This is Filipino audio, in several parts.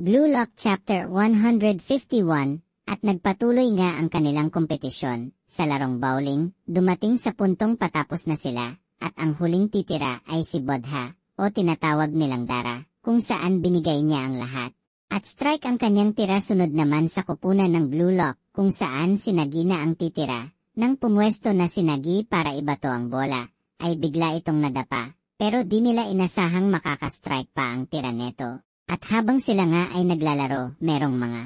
Blue Lock Chapter 151, at nagpatuloy nga ang kanilang kompetisyon. Sa larong bowling, dumating sa puntong patapos na sila, at ang huling titira ay si Bodha, o tinatawag nilang Dara, kung saan binigay niya ang lahat. At strike ang kanyang tira, sunod naman sa kupunan ng Blue Lock, kung saan si Nagi na ang titira. Nang pumwesto na si Nagi para ibato ang bola, ay bigla itong nadapa, pero di nila inasahang makakastrike pa ang tira neto. At habang sila nga ay naglalaro, merong mga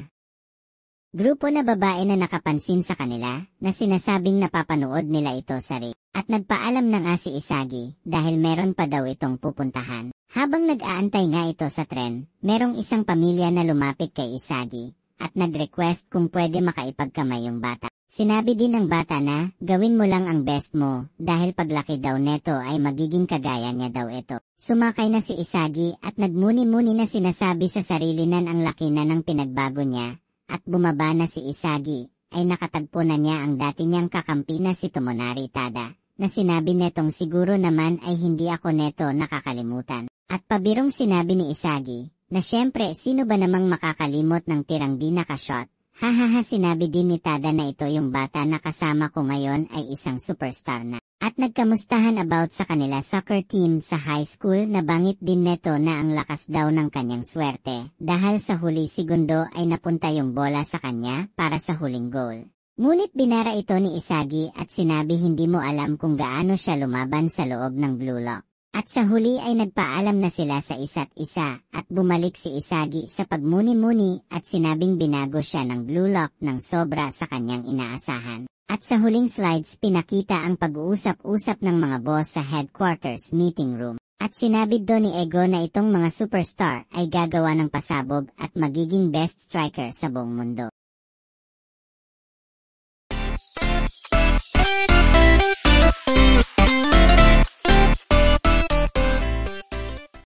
grupo na babae na nakapansin sa kanila, na sinasabing napapanood nila ito sa ring. At nagpaalam na nga si Isagi, dahil meron pa daw itong pupuntahan. Habang nag-aantay nga ito sa tren, merong isang pamilya na lumapit kay Isagi, at nag-request kung pwede makaipagkamay yung bata. Sinabi din ng bata na, gawin mo lang ang best mo, dahil paglaki daw neto ay magiging kagaya niya daw ito. Sumakay na si Isagi at nagmuni-muni na sinasabi sa sarili na ang laki na ng pinagbago niya, at bumaba na si Isagi, ay nakatagpo na niya ang dati niyang kakampi na si Tomonari Tada, na sinabi netong siguro naman ay hindi ako neto nakakalimutan. At pabirong sinabi ni Isagi, na syempre sino ba namang makakalimot ng tirang di nakashot. Hahaha, sinabi din ni Tada na ito yung bata na kasama ko ngayon ay isang superstar na. At nagkamustahan about sa kanila soccer team sa high school na bangit din neto na ang lakas daw ng kanyang swerte, dahil sa huli segundo ay napunta yung bola sa kanya para sa huling goal. Ngunit binara ito ni Isagi at sinabi hindi mo alam kung gaano siya lumaban sa loob ng Blue Lock. At sa huli ay nagpaalam na sila sa isa't isa, at bumalik si Isagi sa pagmuni-muni at sinabing binago siya ng Blue Lock ng sobra sa kanyang inaasahan. At sa huling slides pinakita ang pag-uusap-usap ng mga boss sa headquarters meeting room. At sinabi doon ni Ego na itong mga superstar ay gagawa ng pasabog at magiging best striker sa buong mundo.